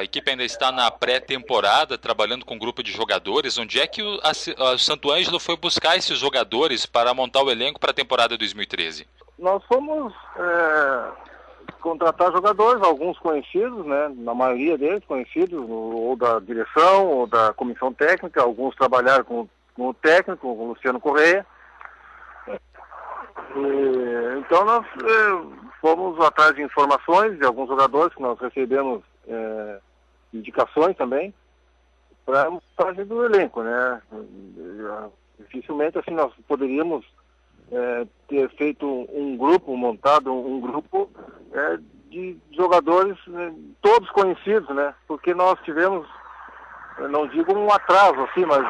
A equipe ainda está na pré-temporada, trabalhando com um grupo de jogadores. Onde é que o Santo Ângelo foi buscar esses jogadores para montar o elenco para a temporada 2013? Nós fomos contratar jogadores, alguns conhecidos, né? Na maioria deles conhecidos, ou da direção, ou da comissão técnica. Alguns trabalharam com o técnico, com o Luciano Correia. Então nós fomos atrás de informações de alguns jogadores que nós recebemos indicações também para a montagem do elenco, né? Dificilmente assim nós poderíamos ter feito montado um grupo de jogadores todos conhecidos, né? Porque nós tivemos, não digo um atraso assim, mas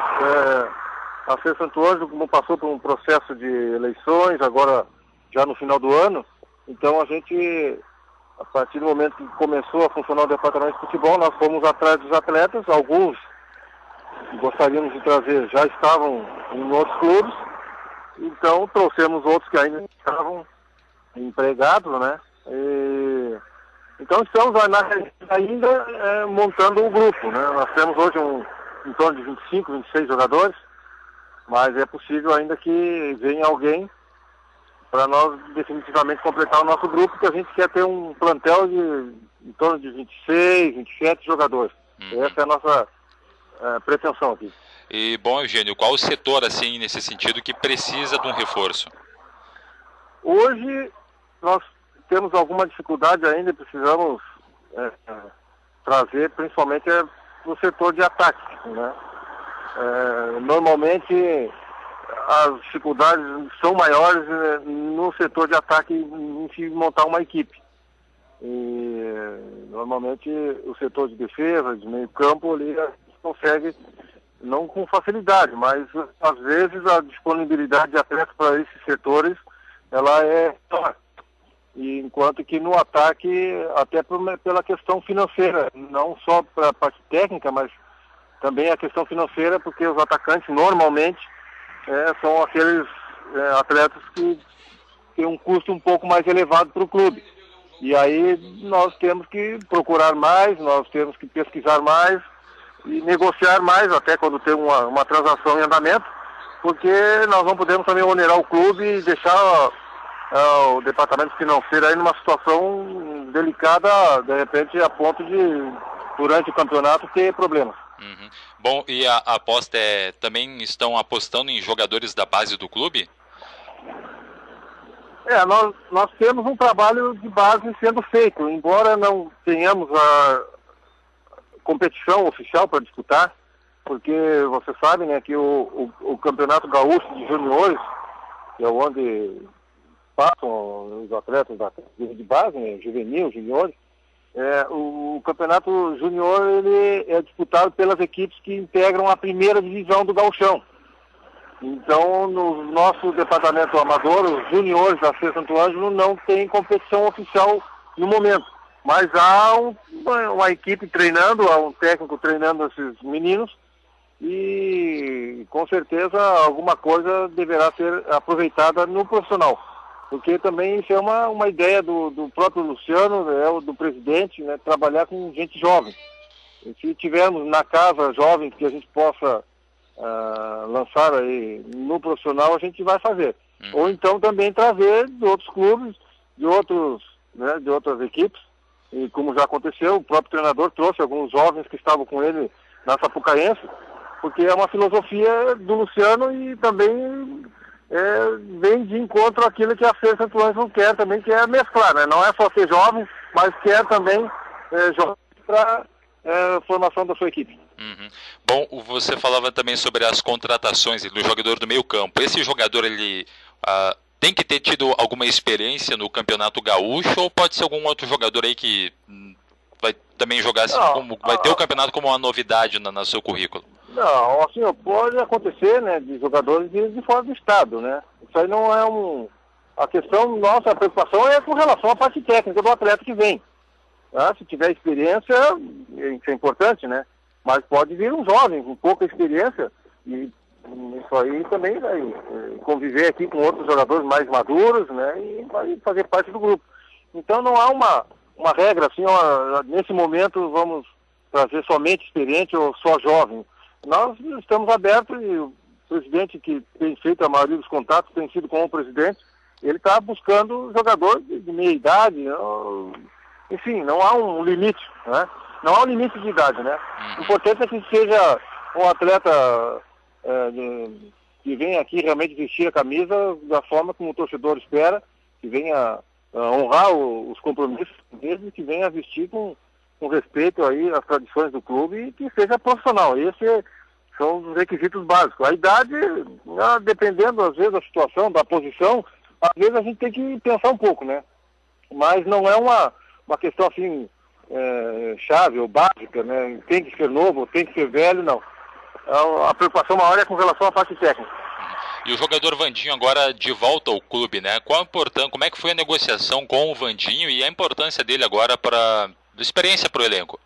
a C. Santo Ângelo, como passou por um processo de eleições, agora já no final do ano, então a gente, a partir do momento que começou a funcionar o departamento de futebol, nós fomos atrás dos atletas, alguns que gostaríamos de trazer já estavam em outros clubes, então trouxemos outros que ainda estavam empregados, né? Então estamos ainda montando o grupo, né? Nós temos hoje em torno de 25, 26 jogadores, mas é possível ainda que venha alguém para nós definitivamente completar o nosso grupo, que a gente quer ter um plantel de em torno de 26, 27 jogadores. Essa é a nossa pretensão aqui. E, bom, Eugênio, qual o setor, assim, nesse sentido, que precisa de um reforço? Hoje nós temos alguma dificuldade ainda, precisamos trazer principalmente no setor de ataque, né? Normalmente as dificuldades são maiores no setor de ataque em se montar uma equipe. E normalmente o setor de defesa, de meio campo, ali consegue, não com facilidade, mas às vezes a disponibilidade de atletas para esses setores, ela é maior. E enquanto que no ataque, até pela questão financeira, não só para a parte técnica, mas também a questão financeira, porque os atacantes normalmente são aqueles atletas que têm um custo um pouco mais elevado para o clube. E aí nós temos que procurar mais, nós temos que pesquisar mais e negociar mais, até quando tem uma transação em andamento, porque nós não podemos também onerar o clube e deixar o departamento financeiro aí numa situação delicada, de repente, a ponto de, durante o campeonato, ter problemas. Uhum. Bom, e a aposta também estão apostando em jogadores da base do clube? Nós temos um trabalho de base sendo feito, embora não tenhamos a competição oficial para disputar, porque você sabe, né, que o Campeonato Gaúcho de Juniores, que é onde passam os atletas de base, né, juvenil, juniores, o Campeonato Júnior ele é disputado pelas equipes que integram a primeira divisão do Gauchão. Então, no nosso departamento amador, os juniores da C. Santo Ângelo não tem competição oficial no momento. Mas há uma equipe treinando, há um técnico treinando esses meninos e com certeza alguma coisa deverá ser aproveitada no profissional. Porque também isso é uma ideia do próprio Luciano, do presidente, né, trabalhar com gente jovem. E se tivermos na casa jovens que a gente possa lançar aí no profissional, a gente vai fazer. Ou então também trazer de outros clubes, de outras equipes, e como já aconteceu, o próprio treinador trouxe alguns jovens que estavam com ele na Sapucaense, porque é uma filosofia do Luciano e também vem de encontro àquilo que a C. Santo Ângelo quer também, que é mesclar, né? Não é só ser jovem, mas quer também jovens para formação da sua equipe. Uhum. Bom, você falava também sobre as contratações do jogador do meio campo. Esse jogador, ele tem que ter tido alguma experiência no Campeonato Gaúcho, ou pode ser algum outro jogador aí que vai também jogar vai ter o campeonato como uma novidade no seu currículo? Não, assim, pode acontecer, né, de jogadores de fora do estado, né? Isso aí não é a questão nossa, a preocupação é com relação à parte técnica do atleta que vem. Tá? Se tiver experiência, isso é importante, né? Mas pode vir um jovem com pouca experiência e isso aí também vai conviver aqui com outros jogadores mais maduros, né? E vai fazer parte do grupo. Então não há uma regra assim, nesse momento vamos trazer somente experiente ou só jovem. Nós estamos abertos e o presidente que tem feito a maioria dos contatos tem sido com o presidente, ele está buscando jogador de meia idade, enfim, não há um limite, né? Não há um limite de idade, né? O importante é que seja um atleta que venha aqui realmente vestir a camisa da forma como o torcedor espera, que venha honrar os compromissos mesmo, que venha vestir com respeito aí às tradições do clube e que seja profissional. Esses são os requisitos básicos. A idade, dependendo às vezes da situação, da posição, às vezes a gente tem que pensar um pouco, né? Mas não é uma questão assim chave ou básica, né? Tem que ser novo, tem que ser velho, não. A preocupação maior é com relação à parte técnica. E o jogador Vandinho agora de volta ao clube, né? Como é que foi a negociação com o Vandinho e a importância dele agora para experiência para o elenco?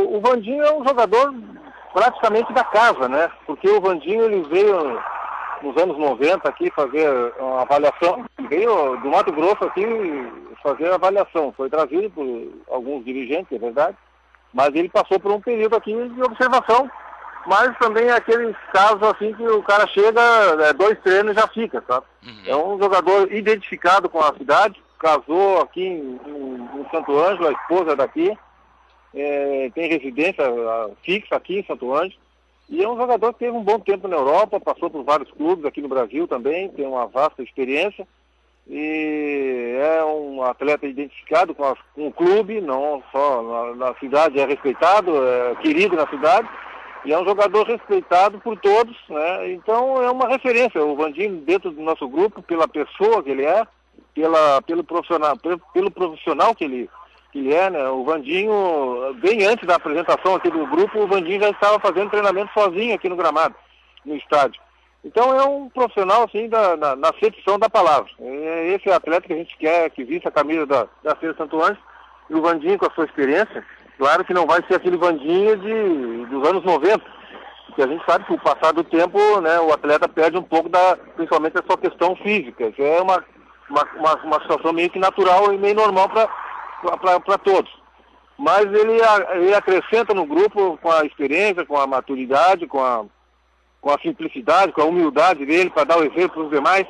O Vandinho é um jogador praticamente da casa, né? Porque o Vandinho ele veio nos anos 90 aqui fazer uma avaliação, veio do Mato Grosso aqui fazer a avaliação. Foi trazido por alguns dirigentes, é verdade, mas ele passou por um período aqui de observação. Mas também é aqueles casos assim que o cara chega, 2 treinos e já fica, sabe? É um jogador identificado com a cidade, casou aqui em Santo Ângelo, a esposa é daqui, tem residência fixa aqui em Santo Ângelo, e é um jogador que teve um bom tempo na Europa, passou por vários clubes aqui no Brasil também, tem uma vasta experiência, e é um atleta identificado com o clube, não só na cidade, é respeitado, é querido na cidade, e é um jogador respeitado por todos, né? Então é uma referência, o Vandinho dentro do nosso grupo, pela pessoa que ele é, pelo profissional que ele é, né? O Vandinho, bem antes da apresentação aqui do grupo, o Vandinho já estava fazendo treinamento sozinho aqui no gramado, no estádio. Então é um profissional, assim, na acepção da palavra. Esse é o atleta que a gente quer, que vista a camisa da Feira Santo Ângelo, e o Vandinho com a sua experiência. Claro que não vai ser aquele Vandinho dos anos 90, porque a gente sabe que com o passar do tempo, né, o atleta perde um pouco principalmente a sua questão física. Isso é uma situação meio que natural e meio normal para todos. Mas ele acrescenta no grupo com a experiência, com a maturidade, com a simplicidade, com a humildade dele para dar o exemplo para os demais,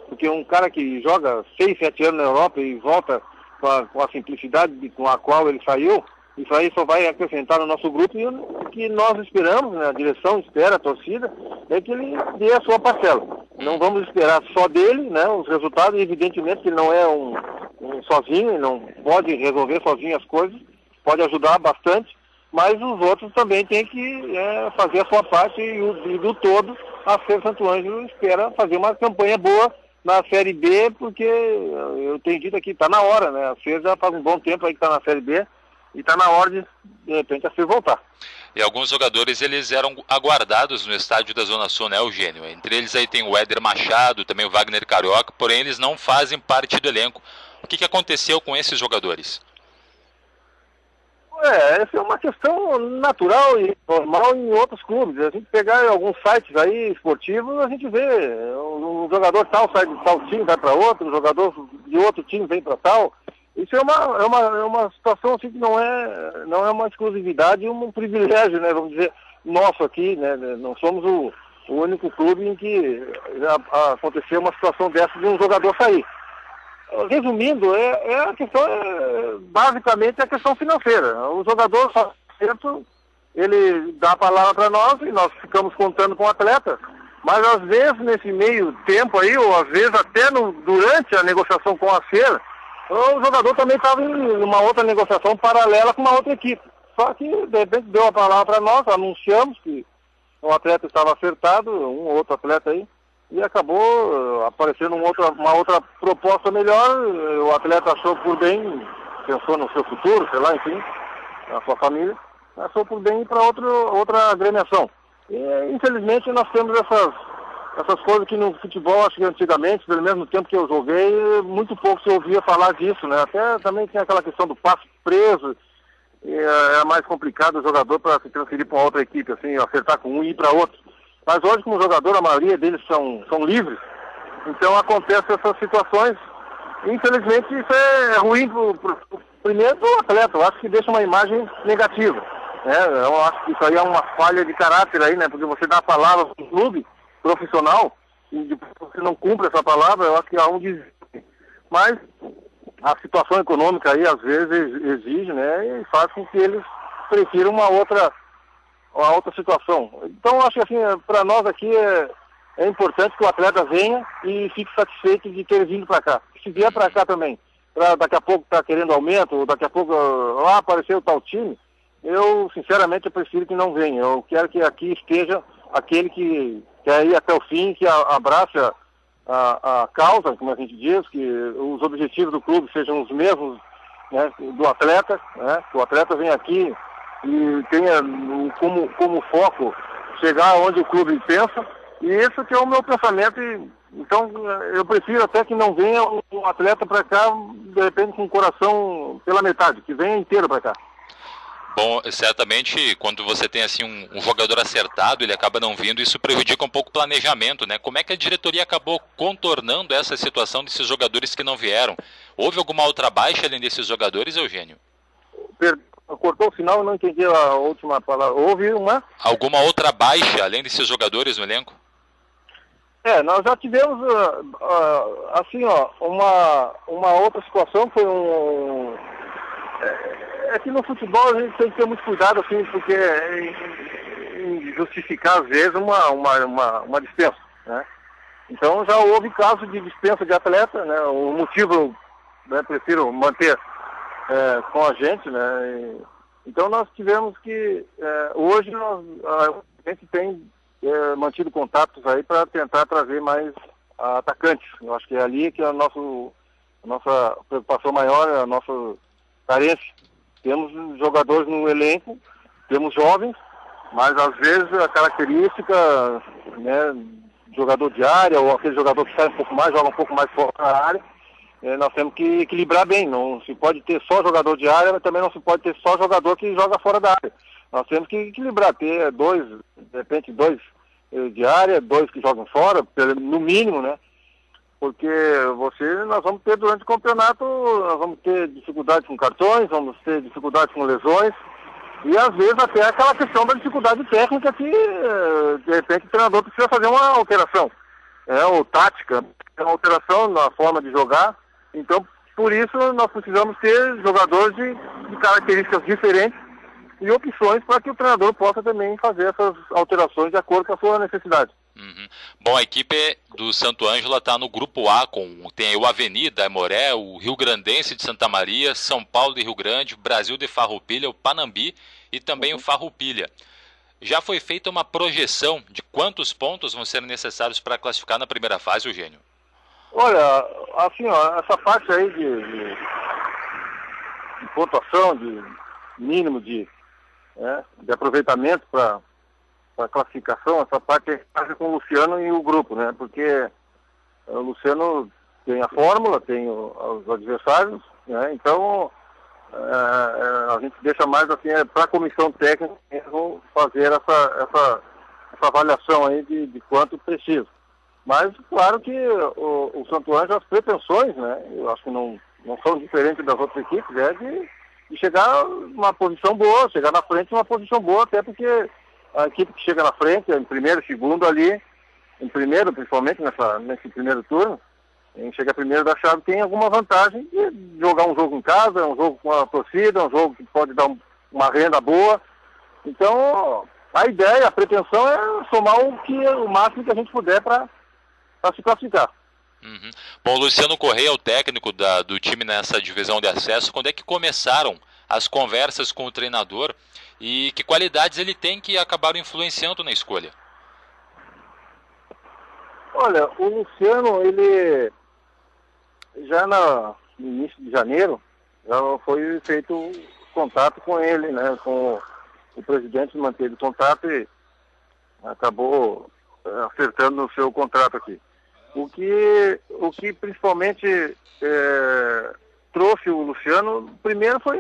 porque um cara que joga 6, 7 anos na Europa e volta com a simplicidade com a qual ele saiu, isso aí só vai acrescentar no nosso grupo, e o que nós esperamos, né, a direção espera, a torcida, é que ele dê a sua parcela. Não vamos esperar só dele, né, os resultados, evidentemente que ele não é um sozinho, ele não pode resolver sozinho as coisas, pode ajudar bastante, mas os outros também têm que fazer a sua parte, e do todo a Feira Santo Ângelo espera fazer uma campanha boa na Série B, porque eu tenho dito aqui, está na hora, né, a Feira já faz um bom tempo aí que está na Série B, e está na hora de repente, a Feira voltar. E alguns jogadores, eles eram aguardados no estádio da Zona Sul, né, Eugênio? Entre eles aí tem o Éder Machado, também o Wagner Carioca, porém eles não fazem parte do elenco. O que aconteceu com esses jogadores? Essa é uma questão natural e normal em outros clubes. A gente pegar alguns sites aí esportivos, a gente vê um jogador tal sai de tal time, vai para outro, um jogador de outro time vem para tal. Isso é uma situação assim que não é uma exclusividade, um privilégio, né, vamos dizer, nosso aqui, né, não somos o único clube em que aconteceu uma situação dessa de um jogador sair. Resumindo, a questão basicamente a questão financeira. O jogador, ele dá a palavra para nós e nós ficamos contando com o atleta, mas às vezes nesse meio tempo aí, ou às vezes até durante a negociação com a Feira, o jogador também estava em uma outra negociação paralela com uma outra equipe. Só que, de repente, deu a palavra para nós, anunciamos que o atleta estava acertado, um ou outro atleta aí, e acabou aparecendo uma outra proposta melhor. O atleta achou por bem, pensou no seu futuro, sei lá, enfim, na sua família, achou por bem ir para outra agremiação. E, infelizmente, nós temos essas coisas que no futebol, acho que antigamente, pelo menos no tempo que eu joguei, muito pouco se ouvia falar disso, né? Até também tem aquela questão do passo preso, e é mais complicado o jogador para se transferir para uma outra equipe, assim, acertar com um e ir para outro. Mas hoje, como jogador, a maioria deles são livres, então acontecem essas situações. Infelizmente, isso é ruim primeiro do atleta, eu acho que deixa uma imagem negativa. Eu acho que isso aí é uma falha de caráter aí, né? Porque você dá a palavra para um clube profissional e depois você não cumpre essa palavra, eu acho que há um desvio. Mas a situação econômica aí às vezes exige, né? E faz com que eles prefiram uma outra situação. Então eu acho que assim, para nós aqui é importante que o atleta venha e fique satisfeito de ter vindo para cá. Se vier para cá também, daqui a pouco tá querendo aumento, ou daqui a pouco apareceu tal time, eu sinceramente eu prefiro que não venha. Eu quero que aqui esteja aquele que quer ir até o fim, que abrace a causa, como a gente diz, que os objetivos do clube sejam os mesmos, né, do atleta, né, que o atleta venha aqui e tenha como foco chegar onde o clube pensa, e esse que é o meu pensamento. Então eu prefiro até que não venha um atleta para cá, de repente com o coração pela metade, que venha inteiro para cá. Bom, certamente quando você tem assim um jogador acertado, ele acaba não vindo, isso prejudica um pouco o planejamento, né? Como é que a diretoria acabou contornando essa situação desses jogadores que não vieram? Houve alguma outra baixa além desses jogadores, Eugênio? Cortou o sinal, eu não entendi a última palavra. Houve uma? Alguma outra baixa além desses jogadores no elenco? Nós já tivemos, assim, uma outra situação, foi que no futebol a gente tem que ter muito cuidado, assim, porque em justificar, às vezes, uma dispensa, né? Então já houve casos de dispensa de atleta, né? O motivo, né, prefiro manter com a gente, né? Então nós tivemos que, hoje a gente tem mantido contatos aí para tentar trazer mais atacantes. Eu acho que é ali que a nossa preocupação maior, a nossa carência. Temos jogadores no elenco, temos jovens, mas às vezes a característica, né, jogador de área, ou aquele jogador que sai um pouco mais, joga um pouco mais fora da área, nós temos que equilibrar bem. Não se pode ter só jogador de área, mas também não se pode ter só jogador que joga fora da área. Nós temos que equilibrar, ter de repente dois de área, dois que jogam fora, no mínimo, né? Porque nós vamos ter durante o campeonato, nós vamos ter dificuldades com cartões, vamos ter dificuldades com lesões, e às vezes até aquela questão da dificuldade técnica que, de repente, o treinador precisa fazer uma alteração, ou tática, uma alteração na forma de jogar. Então, por isso, nós precisamos ter jogadores de características diferentes e opções para que o treinador possa também fazer essas alterações de acordo com a sua necessidade. Uhum. Bom, a equipe do Santo Ângelo está no grupo A, tem aí o Avenida, Aimoré, o Rio Grandense de Santa Maria, São Paulo de Rio Grande, Brasil de Farroupilha, o Panambi e também o Farroupilha. Já foi feita uma projeção de quantos pontos vão ser necessários para classificar na primeira fase, Eugênio? Olha, assim, essa parte aí de pontuação, de mínimo de aproveitamento para a classificação, essa parte é com o Luciano e o grupo, né? Porque o Luciano tem a fórmula, tem os adversários, né? Então a gente deixa mais assim para a comissão técnica mesmo fazer essa avaliação aí de quanto precisa. Mas claro que o Santo Ângelo, as pretensões, né? Eu acho que não são diferentes das outras equipes, de chegar numa posição boa, chegar na frente numa posição boa, até porque a equipe que chega na frente, em primeiro, segundo ali, em primeiro, principalmente nesse primeiro turno, quem chega primeiro da chave tem alguma vantagem de jogar um jogo em casa, um jogo com a torcida, um jogo que pode dar uma renda boa. Então, a ideia, a pretensão é somar o máximo que a gente puder para se classificar. Uhum. Bom, o Luciano Correia é o técnico do time nessa divisão de acesso. Quando é que começaram as conversas com o treinador e que qualidades ele tem que acabaram influenciando na escolha? Olha, o Luciano, ele já no início de janeiro, já foi feito contato com ele, né? Com o presidente manteve contato e acabou acertando o seu contrato aqui. O que principalmente trouxe o Luciano, primeiro foi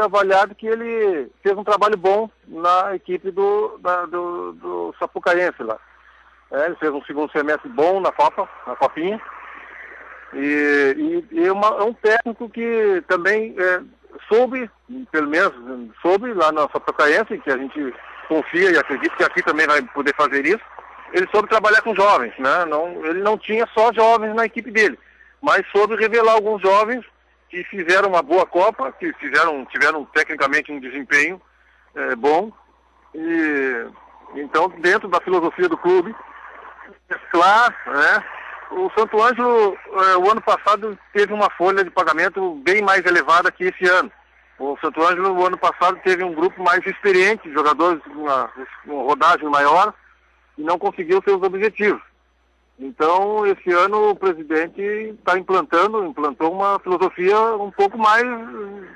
avaliado que ele fez um trabalho bom na equipe do Sapucaense lá. Ele fez um segundo semestre bom na Copinha. E é um técnico que também soube, pelo menos soube lá na Sapucaense, que a gente confia e acredita que aqui também vai poder fazer isso. Ele soube trabalhar com jovens, né? Ele não tinha só jovens na equipe dele, mas soube revelar alguns jovens que fizeram uma boa Copa, que tiveram tecnicamente um desempenho bom. E então, dentro da filosofia do clube, claro, né? O Santo Ângelo, o ano passado, teve uma folha de pagamento bem mais elevada que esse ano. O Santo Ângelo, o ano passado, teve um grupo mais experiente, jogadores com uma rodagem maior, e não conseguiu seus objetivos. Então, esse ano, o presidente implantou uma filosofia um pouco mais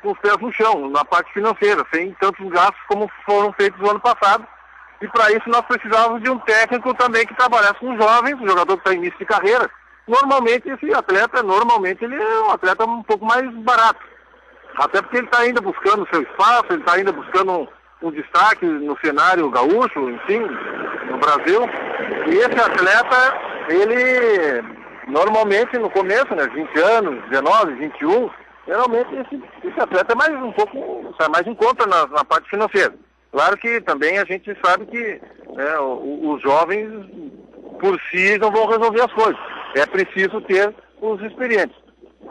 com os pés no chão, na parte financeira, sem tantos gastos como foram feitos no ano passado. E para isso nós precisávamos de um técnico também que trabalhasse com jovens, um jogador que está em início de carreira. Normalmente esse atleta, ele é um atleta um pouco mais barato. Até porque ele está ainda buscando seu espaço, ele está ainda buscando um destaque no cenário gaúcho, enfim, no Brasil. E esse atleta, ele normalmente no começo, né, 20 anos, 19, 21, geralmente esse atleta é sai mais em conta na parte financeira. Claro que também a gente sabe que os jovens por si não vão resolver as coisas. É preciso ter os experientes.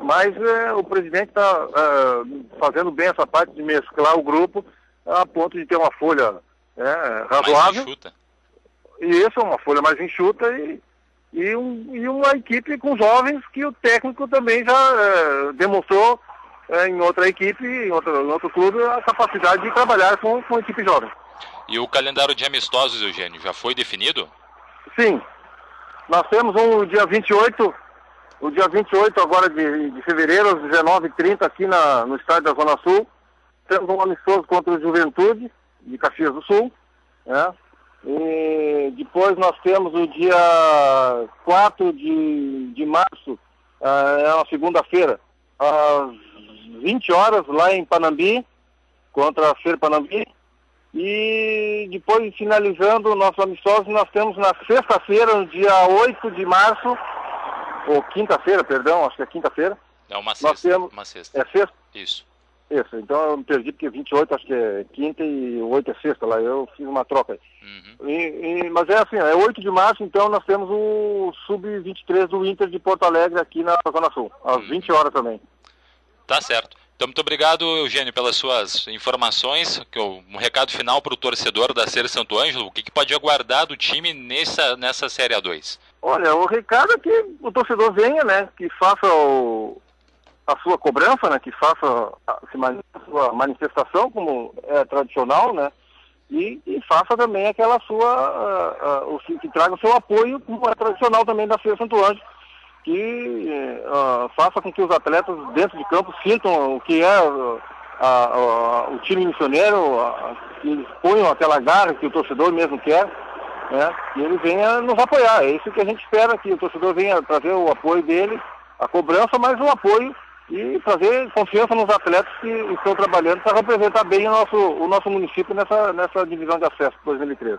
Mas o presidente está fazendo bem essa parte de mesclar o grupo a ponto de ter uma folha razoável. Mais enxuta. E essa é uma folha mais enxuta e uma equipe com jovens que o técnico também já demonstrou em outra equipe, em outro clube, a capacidade de trabalhar com equipe jovem. E o calendário de amistosos, Eugênio, já foi definido? Sim. Nós temos o dia 28 agora de fevereiro, às 19h30, aqui no estádio da Zona Sul. Temos um amistoso contra o Juventude, de Caxias do Sul. Né? E depois nós temos o dia 4 de março, é uma segunda-feira, às 20 horas, lá em Panambi, contra a Fer Panambi. E depois, finalizando o nosso amistoso, nós temos na sexta-feira, no dia 8 de março, ou quinta-feira, perdão, acho que é quinta-feira. É uma sexta. Nós temos... Uma sexta. É sexta? Isso. Isso, então eu me perdi porque 28 acho que é quinta e 8 é sexta lá, eu fiz uma troca aí. Uhum. Mas é assim, é 8 de março, então nós temos o Sub-23 do Inter de Porto Alegre aqui na Zona Sul, às 20 horas também. Tá certo. Então, muito obrigado, Eugênio, pelas suas informações. Um recado final para o torcedor da Ser Santo Ângelo. O que pode aguardar do time nessa Série A2? Olha, o recado é que o torcedor venha, né? Que faça a sua cobrança, né? Que faça a sua manifestação, como é tradicional, né? E faça também aquela que traga o seu apoio, como é tradicional também da Ser Santo Ângelo. Que faça com que os atletas dentro de campo sintam o que é o time missioneiro, que eles ponham aquela garra que o torcedor mesmo quer, né? E ele venha nos apoiar. É isso que a gente espera, que o torcedor venha trazer o apoio dele, a cobrança, mas o apoio e trazer confiança nos atletas que estão trabalhando para representar bem o nosso município nessa divisão de acesso 2013.